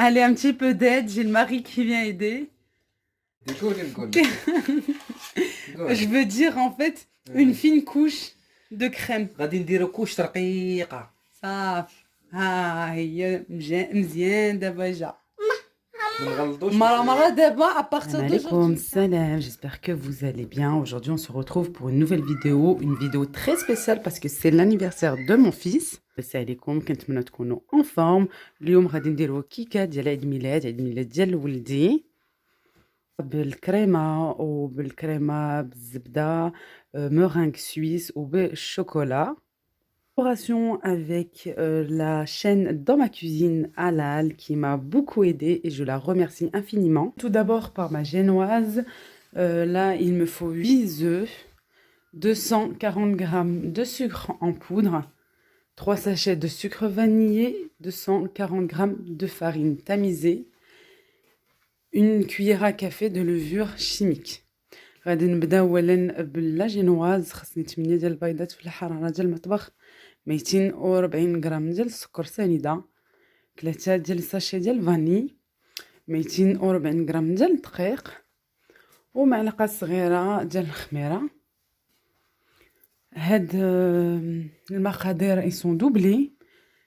Allez, un petit peu d'aide. J'ai le mari qui vient aider. Je veux dire, en fait, une fine couche de crème. غادي نديرو كوش رقيقة. صافي. ها هي مزيان دابا جا. ما نغلطوش. مرة دابا à partir Salam alaikum, salam, j'espère que vous allez bien. Aujourd'hui, on se retrouve pour une nouvelle vidéo, une vidéo très spéciale parce que c'est l'anniversaire de mon fils. Salam alaikum, كنتمنى تكونوا en forme. اليوم غادي نديروا كيكة ديال عيد ميلاد ديال ولدي بالكريمة وبالكريمة بالزبدة meringue suisse وبالشوكولا. Collaboration avec la chaîne Dans ma cuisine Halal qui m'a beaucoup aidée et je la remercie infiniment. Tout d'abord par ma génoise. Là, il me faut 8 œufs, 240 g de sucre en poudre, 3 sachets de sucre vanillé, 240 g de farine tamisée, une cuillère à café de levure chimique. غادي نبدا اولا بلا جينواز. خصني 8 ديال البيضات في الحراره ديال المطبخ، 240 غرام ديال السكر سنيده، 3 ديال الساشي ديال الفاني، 240 غرام ديال الدقيق، ومعلقه صغيره ديال الخميره. هاد المقادير ils sont doublés.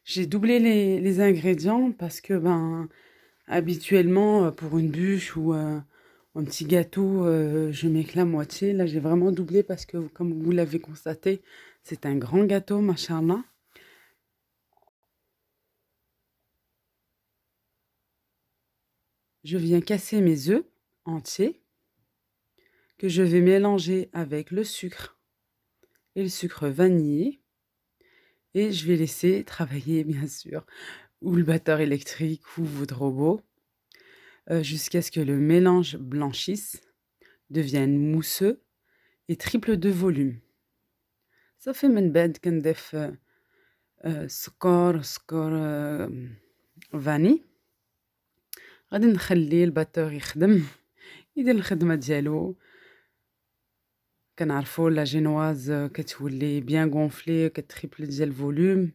J'ai doublé les ingrédients parce que habituellement pour une bûche ou un petit gâteau, je mets que la moitié. Là, j'ai vraiment doublé parce que, comme vous l'avez constaté, c'est un grand gâteau, machallah. Je viens casser mes œufs entiers que je vais mélanger avec le sucre et le sucre vanillé. Et je vais laisser travailler, bien sûr, ou le batteur électrique ou votre robot, jusqu'à ce que le mélange blanchisse, devienne mousseux et triple de volume. Ça fait من بعد كنضيف سكر فاني. غادي نخلي الباتور يخدم يدير الخدمه ديالو. كنعرفوا لا جينواز كتولي بيان غونفلي كتريبل ديال الفوليوم.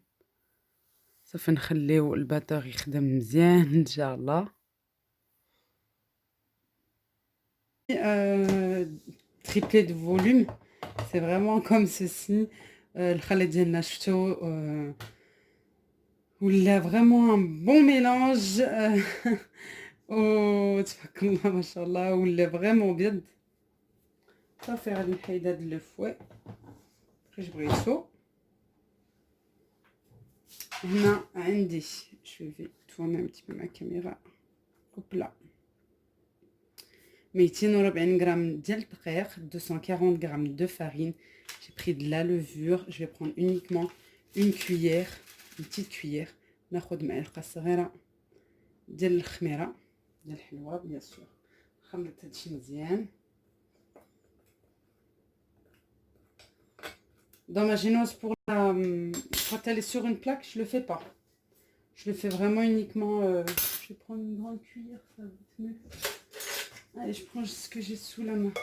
صافي نخليو الباتور يخدم مزيان ان شاء الله. Triplé de volume, c'est vraiment comme ceci. الخليط ديالنا شفتو ولا vraiment un bon mélange. تبارك الله ما شاء الله ولا vraiment بيض. صافي غادي نحيد هاد لو فوي كيفاش بغيتو. هنا عندي je vais tourner un petit peu ma caméra. Hop là. 240 g ديال الدقيق, 240 g de farine. J'ai pris de la levure. Je vais prendre uniquement une cuillère, une petite cuillère. ناخذ معلقه صغيره ديال الخميره ديال الحلوه بيان سور. خلط هادشي مزيان. Dans ma génoise pour la quand elle est sur une plaque, je le fais pas. Je le fais vraiment uniquement je vais prendre une grande cuillère, ça va être mieux. Allez, je prends ce que j'ai sous la main.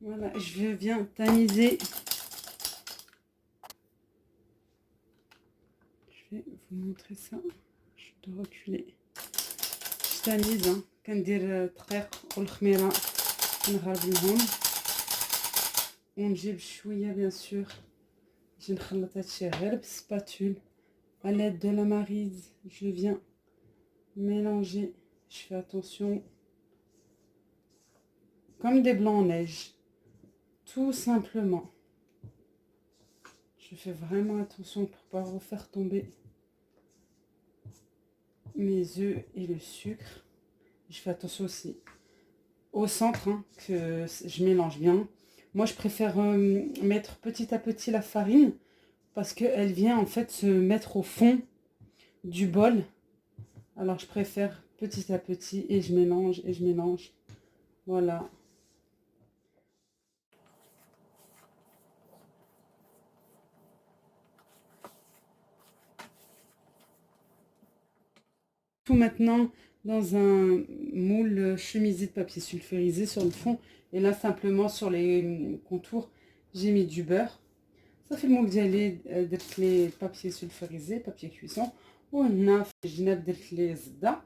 Voilà, je viens tamiser. Je vais vous montrer ça. Je dois reculer. Je tamise, كندير الدقيق والخميرة نغربلهم ونجيب شوية بيان سور. Je نخلط هادشي غير بالسباتول à l'aide de la maryse. Je viens mélanger. Je fais attention comme des blancs en neige. Tout simplement. Je fais vraiment attention pour pas refaire tomber mes œufs et le sucre. Je fais attention aussi au centre que je mélange bien. Moi, je préfère mettre petit à petit la farine parce qu'elle vient en fait se mettre au fond du bol. Alors, je préfère petit à petit et je mélange et je mélange. Voilà. Tout maintenant dans un moule chemisier de papier sulfurisé sur le fond. Et là, simplement sur les contours, j'ai mis du beurre. Ça fait le moule ديالي درت les papiers sulfurisés, papier cuisson. وهنا في الجناب درت لي الزبده.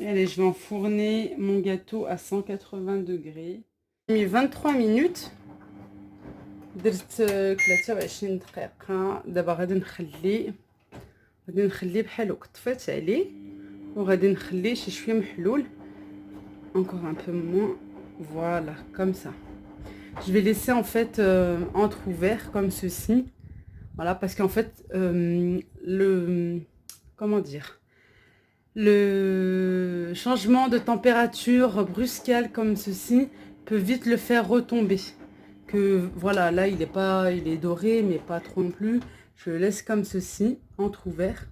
Allez, je vais enfourner mon gâteau à 180 degrés. J'ai mis 23 minutes. درت 23 دقيقة. دابا غادي نخليه بحال هكا. طفيت عليه وغادي نخليه شي شوية محلول. Encore un peu moins. Voilà, comme ça. Je vais laisser en fait entrouvert comme ceci. Voilà, parce qu'en fait, comment dire, le changement de température bruscal comme ceci peut vite le faire retomber. Que voilà, là il est doré, mais pas trop non plus. Je le laisse comme ceci, entrouvert,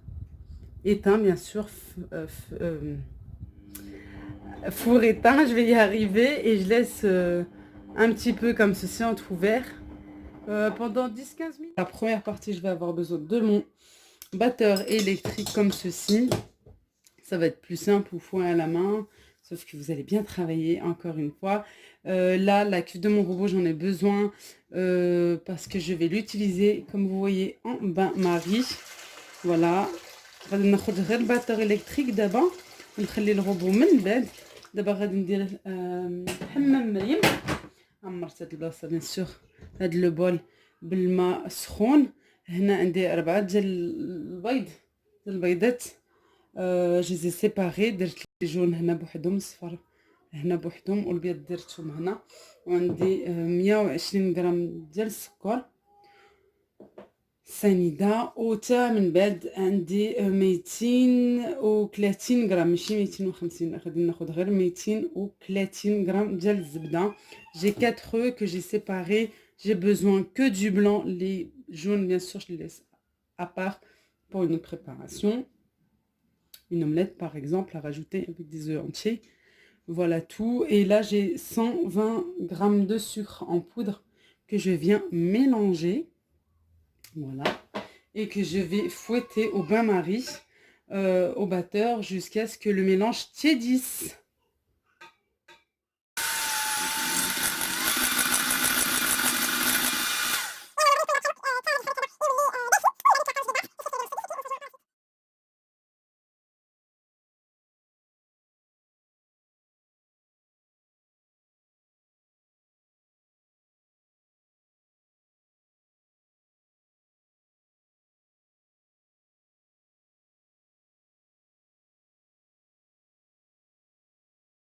éteint bien sûr, four éteint, je vais y arriver, et je laisse un petit peu comme ceci entrouvert pendant 10-15 minutes. La première partie, je vais avoir besoin de mon batteur électrique comme ceci. Ça va être plus simple au foin à la main, sauf que vous allez bien travailler encore une fois. Là, la cuve de mon robot, j'en ai besoin parce que je vais l'utiliser, comme vous voyez, en bain-marie. Voilà. غادي ناخذ غير الباتور الكتريك دابا ونخلي الروبو من بعد. دابا غادي ندير حمام مريم. عمرت هاد البلاصه بيان سور هاد لو بول بالماء سخون. هنا عندي 4 ديال البيضات. جي سيباري. درت لي جون هنا بوحدهم، الصفر هنا بوحدهم، والبيض درتهم هنا. وعندي 120 غرام ديال السكر سنيده. وتا من بعد عندي 230 غرام، ماشي 250، غادي ناخذ غير 230 غرام ديال الزبده. J'ai 4 œufs que j'ai séparés. J'ai besoin que du blanc. Les jaunes, bien sûr, je les laisse à part pour une autre préparation. Une omelette, par exemple, à rajouter avec des œufs entiers. Voilà tout. Et là, j'ai 120 grammes de sucre en poudre que je viens mélanger. Voilà. Et que je vais fouetter au bain-marie, au batteur, jusqu'à ce que le mélange tiédisse.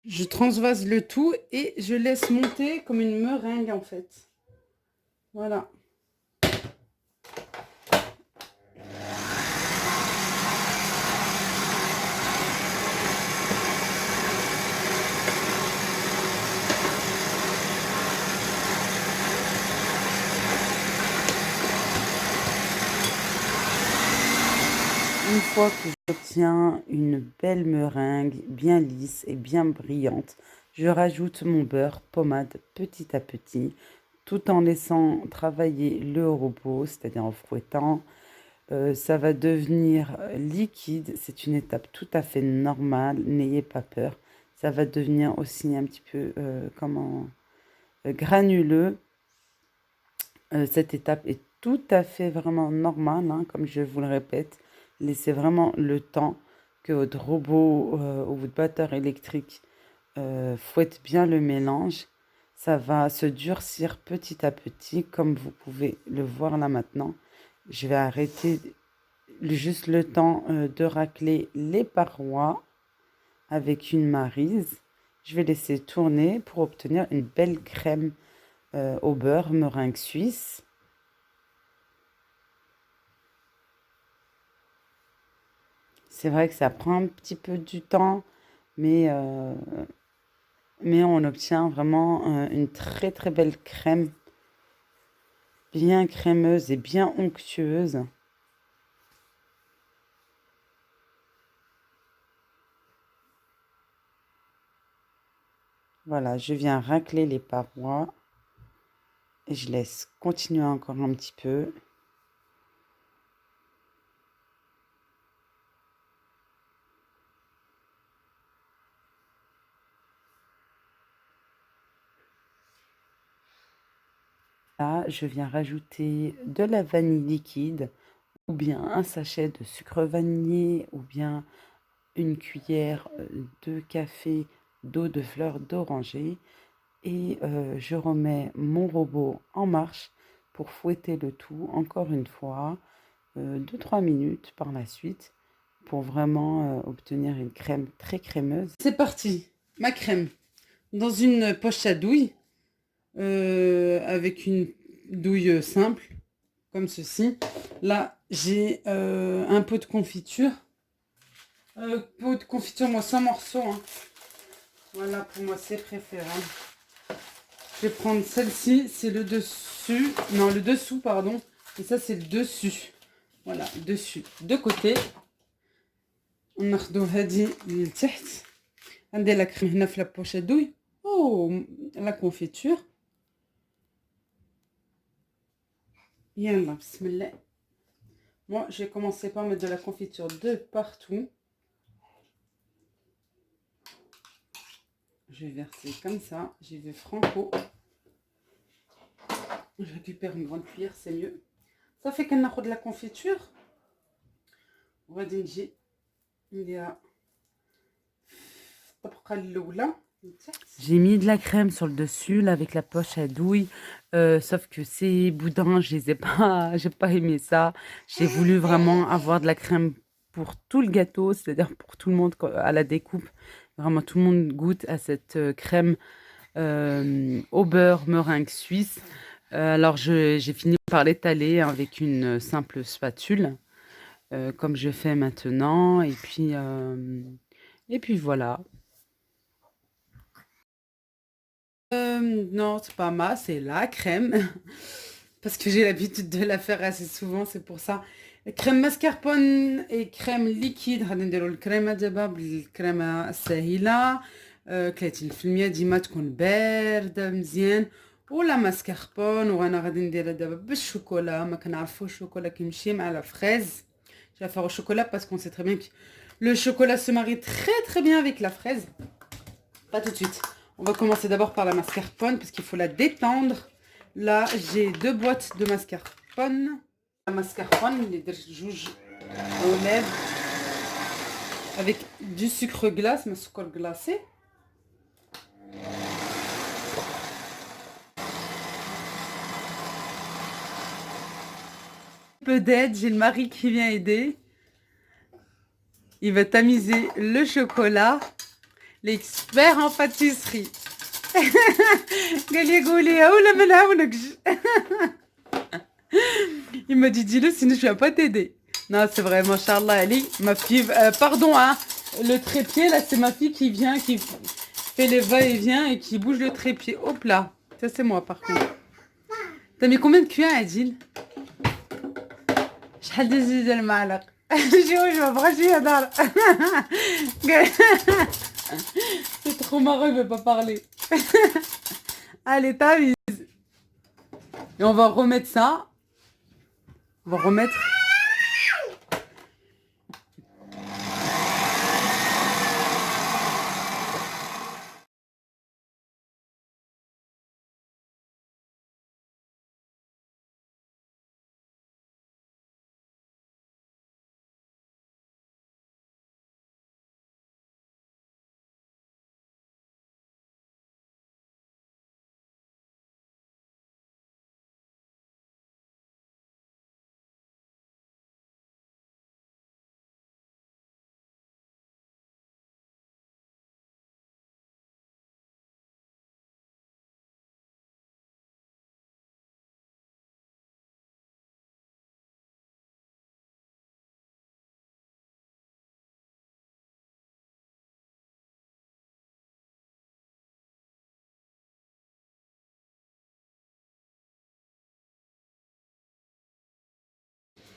Je transvase le tout et je laisse monter comme une meringue en fait. Voilà. Une fois que j'obtiens une belle meringue bien lisse et bien brillante, je rajoute mon beurre pommade petit à petit, tout en laissant travailler le robot, c'est-à-dire en fouettant. Ça va devenir liquide, c'est une étape tout à fait normale, n'ayez pas peur. Ça va devenir aussi un petit peu granuleux. Cette étape est tout à fait vraiment normale, hein, comme je vous le répète. Laissez vraiment le temps que votre robot ou votre batteur électrique fouette bien le mélange. Ça va se durcir petit à petit, comme vous pouvez le voir là maintenant. Je vais arrêter juste le temps de racler les parois avec une maryse. Je vais laisser tourner pour obtenir une belle crème au beurre meringue suisse. C'est vrai que ça prend un petit peu du temps, mais on obtient vraiment une très très belle crème, bien crémeuse et bien onctueuse. Voilà, je viens racler les parois et je laisse continuer encore un petit peu. Là, je viens rajouter de la vanille liquide ou bien un sachet de sucre vanillé ou bien une cuillère de café d'eau de fleur d'oranger et je remets mon robot en marche pour fouetter le tout encore une fois 2-3 minutes par la suite pour vraiment obtenir une crème très crémeuse. C'est parti, ma crème. Dans une poche à douille, avec une douille simple, comme ceci. Là, j'ai un pot de confiture. Pot de confiture, moi, 100 morceaux. Hein. Voilà, pour moi, c'est préférable. Je vais prendre celle-ci, c'est le dessus. Non, le dessous, pardon. Et ça, c'est le dessus. Voilà, dessus. De côté. وناخدو هادي لتحت. عندي لا كريم هنا في لابوش دوي. Oh, la confiture. Yallah, bismillah. Moi, je vais commencer par mettre de la confiture de partout. Je vais verser comme ça. J'y vais franco. Je récupère une grande cuillère, c'est mieux. Ça fait qu'on a de la confiture. On va dire j'ai mis de la crème sur le dessus là, avec la poche à douille, sauf que ces boudins, je les ai pas, j'ai pas aimé ça. J'ai voulu vraiment avoir de la crème pour tout le gâteau, c'est-à-dire pour tout le monde à la découpe. Vraiment, tout le monde goûte à cette crème au beurre meringue suisse. Alors, j'ai fini par l'étaler avec une simple spatule, comme je fais maintenant. Et puis voilà. Non, c'est pas ma, c'est la crème. Parce que j'ai l'habitude de la faire assez souvent, c'est pour ça. Crème mascarpone et crème liquide. غادي نديرو الكريمه دابا بالكريمه الساهله 30% ديما تكون بارده مزيان ولا ماسكاربون وانا غادي نديرها دابا بالشوكولا ما كنعرفوش الشوكولا كيمشي مع لا فريز. Je vais faire au chocolat parce qu'on sait très bien que le chocolat se marie très très bien avec la fraise. Pas tout de suite. On va commencer d'abord par la mascarpone parce qu'il faut la détendre. Là, j'ai 2 boîtes de mascarpone. La mascarpone, les jouges aux lèvres avec du sucre glace, mais sucre glacé. Un peu d'aide, j'ai le mari qui vient aider. Il va tamiser le chocolat. L'expert en pâtisserie. Il m'a dit dis-le sinon je viens pas t'aider. Non c'est vrai, machallah Ali, ma fille, pardon hein, le trépied là c'est ma fille qui vient, qui fait les va-et-vient et qui bouge le trépied. Hop là, ça c'est moi par contre. T'as mis combien de cuillères Adil? شحال دزيد المعلق je vais brancher à dalle. C'est trop marrant, il veut pas parler. Allez, tamise. Et on va remettre ça. On va remettre.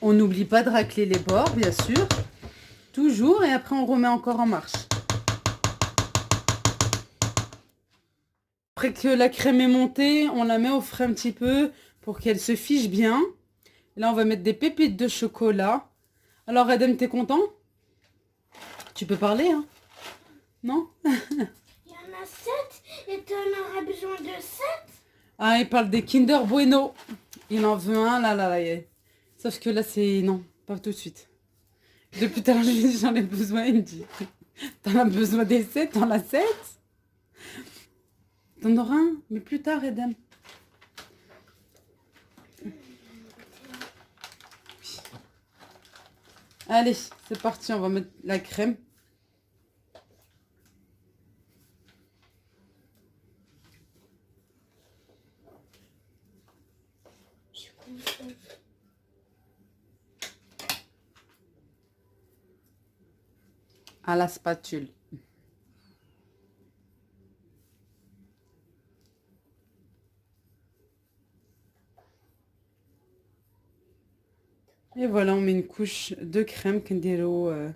On n'oublie pas de racler les bords, bien sûr. Toujours, et après on remet encore en marche. Après que la crème est montée, on la met au frais un petit peu pour qu'elle se fiche bien. Et là, on va mettre des pépites de chocolat. Alors, Adem, t'es content? Tu peux parler, hein? Non? Il y en a 7 et tu en auras besoin de 7. Ah, il parle des Kinder Bueno. Il en veut un, là. Sauf que là, c'est... Non, pas tout de suite. Depuis tout à l'heure, je lui dis, j'en ai besoin. Il me dit, t'en as besoin des 7? T'en as 7? T'en auras un, mais plus tard, Edem. Allez, c'est parti, on va mettre la crème. À la spatule. Et voilà, on met une couche de crème كنديرو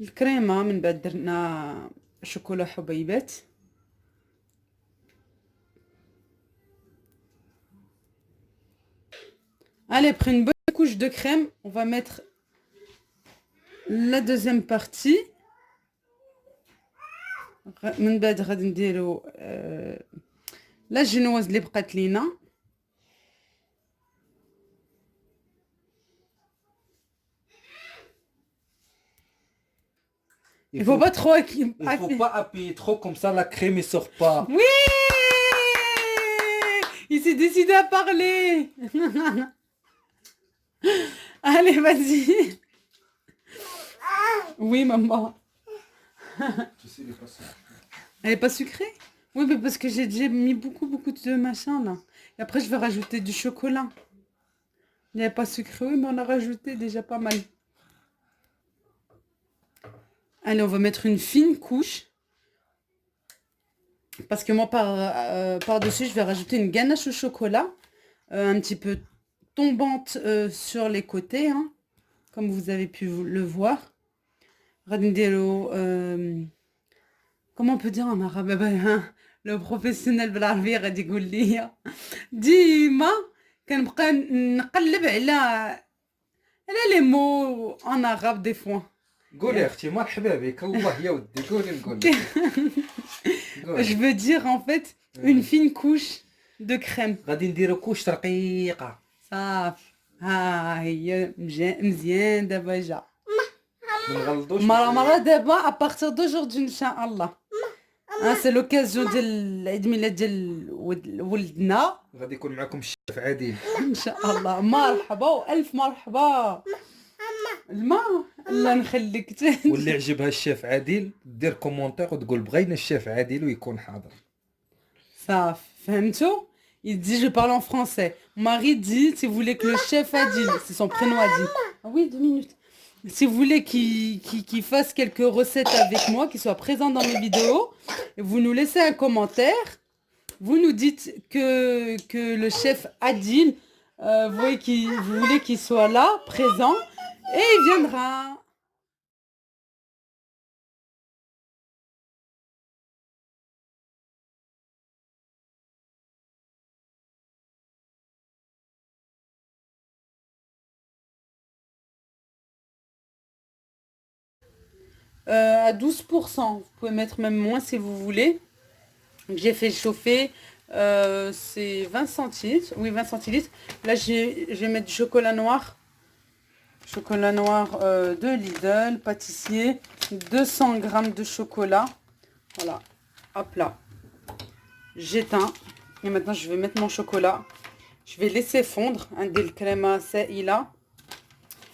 الكريمه من بعد درنا شوكولا حبيبات. Allez, après une bonne couche de crème, on va mettre la deuxième partie. من بعد غادي نديرو لا جينواز اللي بقات لينا. Il faut pas trop Il faut pas appuyer trop comme ça, la crème ne sort pas. Oui! Il s'est décidé à parler. Allez, vas-y. Oui, maman. Tu sais, il est pas ça. Elle est pas sucrée? Oui, mais parce que j'ai déjà mis beaucoup de machin là. Et après, je vais rajouter du chocolat. Il n'est pas sucré, oui, mais on a rajouté déjà pas mal. Allez, on va mettre une fine couche. Parce que moi, par-dessus, je vais rajouter une ganache au chocolat. Un petit peu tombante sur les côtés, hein, comme vous avez pu le voir. Radindelo, comment on peut dire en arabe? Le professionnel بالعربية غادي يقول لي ديما كنبقى نقلب على les mots en arabe des fois. قولي يا اختي مرحبا بك الله يا ودي قولي نقول لك. Je veux dire en fait une fine couche de crème. غادي نديرو كوش رقيقه. صافي ها هي مزيان دابا جا. ما نغلطوش. مرة دابا à partir d'aujourd'hui Inch'Allah. C'est l'occasion ديال عيد ميلاد ديال ولدنا. غادي يكون معكم الشيف عادل. ان شاء الله مرحبا والف مرحبا. الماء الله نخليك. واللي عجبها الشيف عادل دير كومونتير وتقول بغينا الشيف عادل ويكون حاضر. صافي فهمتوا. Il dit je parle en français. Marie dit si vous voulez que le chef Adil, c'est son prénom Adil. Ah oui, 2 minutes. Si vous voulez qu'il fasse quelques recettes avec moi, qu'il soit présent dans mes vidéos, vous nous laissez un commentaire. Vous nous dites que le chef Adil, vous voulez qu'il soit là, présent, et il viendra. À 12%. Vous pouvez mettre même moins si vous voulez. J'ai fait chauffer, c'est 20 centilitres. Oui, 20 centilitres. Là, je vais mettre du chocolat noir. Chocolat noir de Lidl, pâtissier. 200 grammes de chocolat. Voilà. Hop là. J'éteins. Et maintenant, je vais mettre mon chocolat. Je vais laisser fondre. عندي الكريمة سائلة.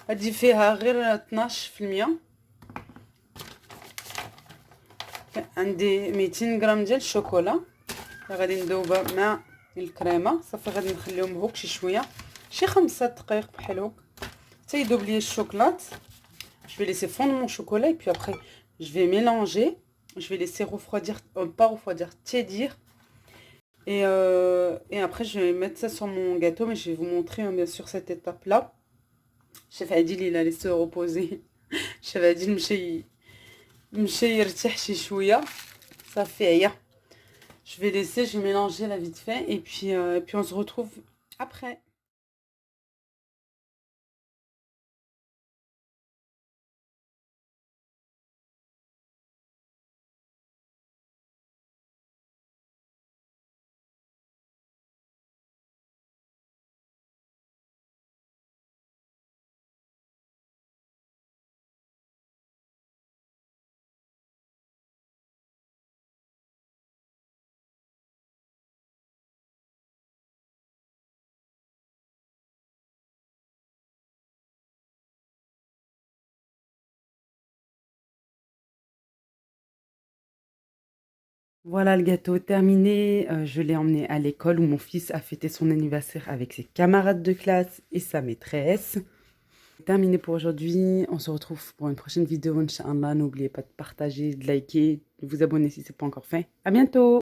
هذه فيها غير 12%. عندي 200 غرام ديال الشوكولا غادي ندوبها مع الكريمه. صافي غادي نخليهم هوك شي شويه، شي 5 دقائق بحال هوك حتى يذوب لي الشوكولات. Je vais laisser fondre mon chocolat et puis après je vais mélanger. Je vais laisser refroidir, pas refroidir, tiédir. Et après je vais mettre ça sur mon gâteau, mais je vais vous montrer bien sûr cette étape là. Chef Adil il a laissé reposer. Chef Adil مشى يرتاح شي شويه صافي. هيا Je vais laisser, je vais mélanger là vite fait. Et puis on se retrouve après. Voilà le gâteau terminé. Je l'ai emmené à l'école où mon fils a fêté son anniversaire avec ses camarades de classe et sa maîtresse. Terminé pour aujourd'hui. On se retrouve pour une prochaine vidéo, Inch'Allah. N'oubliez pas de partager, de liker, de vous abonner si ce n'est pas encore fait. À bientôt!